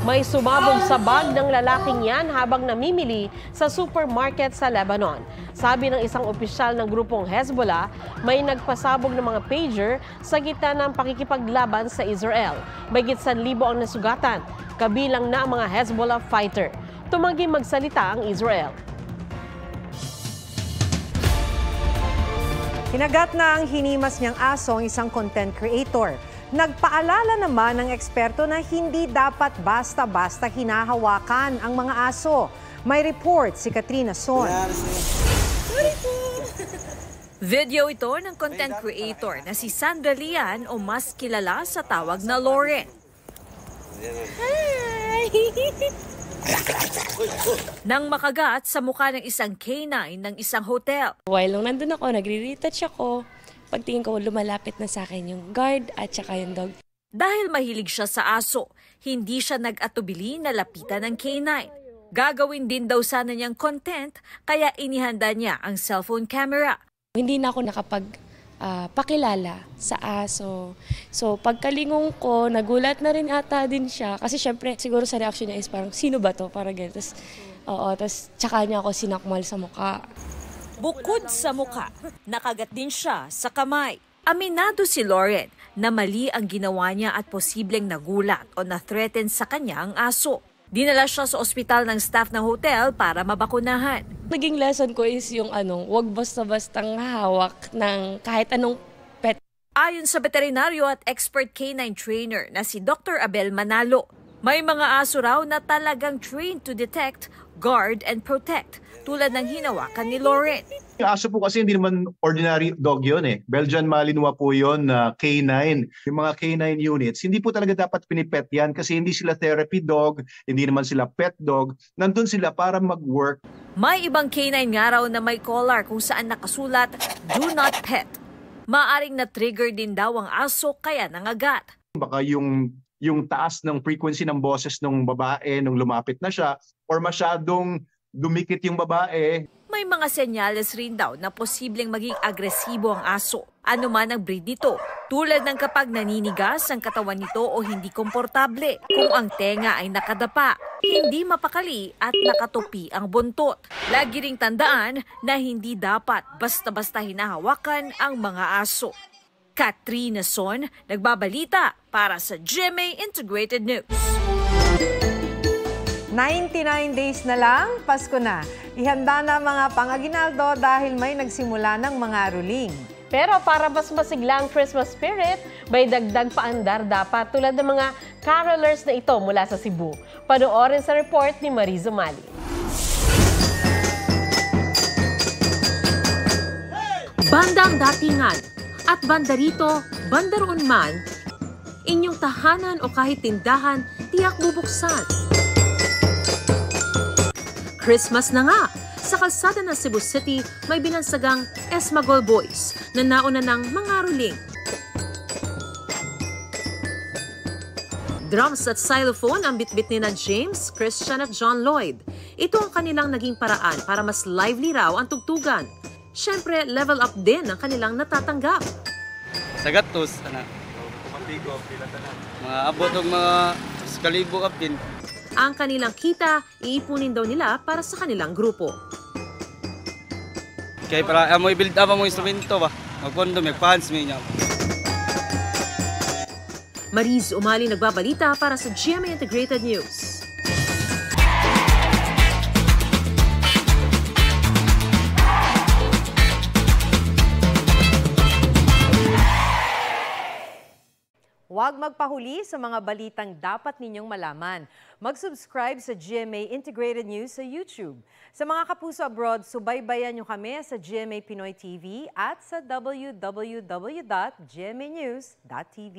May sumabog sa bag ng lalaking yan habang namimili sa supermarket sa Lebanon. Sabi ng isang opisyal ng grupong Hezbollah, may nagpasabog ng mga pager sa gitna ng pakikipaglaban sa Israel. Mahigit 1,000 ang nasugatan, kabilang na ang mga Hezbollah fighter. Tumanggi magsalita ang Israel. Kinagat na ang hinimas niyang aso ang isang content creator. Nagpaalala naman ng eksperto na hindi dapat basta-basta hinahawakan ang mga aso. May report si Katrina Son. Video ito ng content creator na si Sandra Lian o mas kilala sa tawag na Lauren. Hi! Nang makagat sa mukha ng isang canine ng isang hotel. While nung nandun ako, nagre-retouch ako. Pagtingin ko, lumalapit na sa akin yung guard at saka yung dog. Dahil mahilig siya sa aso, hindi siya nag-atubili na lapitan ng canine. Gagawin din daw sana niyang content, kaya inihanda niya ang cellphone camera. Hindi na ako pakilala sa aso. So pagkalingon ko, nagulat na rin ata din siya. Kasi syempre, siguro sa reaction niya is parang, sino ba to? Parang ganyan. Tapos tsaka niya ako sinakmal sa mukha. Bukod sa mukha, nakagat din siya sa kamay. Aminado si Lauren na mali ang ginawa niya at posibleng nagulat o na-threaten sa kanya ang aso. Dinala siya sa ospital ng staff ng hotel para mabakunahan. Naging lesson ko is yung wag basta-bastang hawak ng kahit anong pet. Ayon sa veterinaryo at expert canine trainer na si Dr. Abel Manalo, may mga aso raw na talagang trained to detect, guard, and protect, tulad ng hinawakan ni Lauren. Yung aso po kasi hindi naman ordinary dog yun eh. Belgian Malinois po yun na canine. Yung mga canine units, hindi po talaga dapat pinipet yan kasi hindi sila therapy dog, hindi naman sila pet dog. Nandun sila para mag-work. May ibang canine nga raw na may collar kung saan nakasulat, "Do not pet." Maaring na-trigger din daw ang aso kaya nangagat. Baka yung taas ng frequency ng boses ng babae nung lumapit na siya or masyadong dumikit yung babae. May mga senyales rin daw na posibleng maging agresibo ang aso, ano man ang breed nito, tulad ng kapag naninigas ang katawan nito o hindi komportable, kung ang tenga ay nakadapa, hindi mapakali at nakatupi ang buntot. Lagi ring tandaan na hindi dapat basta-basta hinahawakan ang mga aso. Katrina Son, nagbabalita para sa GMA Integrated News. 99 days na lang, Pasko na. Ihanda na mga pang-aginaldo dahil may nagsimula ng mga ruling. Pero para mas masigla ang Christmas spirit, may dagdag paandar dapat tulad ng mga carolers na ito mula sa Cebu. Panoorin sa report ni Mariz Umali. Bandang datingan at banda rito, banda roon man, inyong tahanan o kahit tindahan, tiyak bubuksan. Christmas na nga! Sa kalsada ng Cebu City, may binansagang Esmagol Boys na nauna ng mga ruling. Drums at xylophone ang bitbit ni na James, Christian at John Lloyd. Ito ang kanilang naging paraan para mas lively raw ang tugtugan. Siyempre, level up din ang kanilang natatanggap. Sa gatos, mga abot o mga kalibo kapin. Ang kanilang kita, iipunin daw nila para sa kanilang grupo. Kaya para mo i-build up ang instrumento ba? Magpondo, may fans, may niya. Mariz Umali nagbabalita para sa GMA Integrated News. Huwag magpahuli sa mga balitang dapat ninyong malaman. Mag-subscribe sa GMA Integrated News sa YouTube. Sa mga kapuso abroad, subaybayan nyo kami sa GMA Pinoy TV at sa www.gmanews.tv.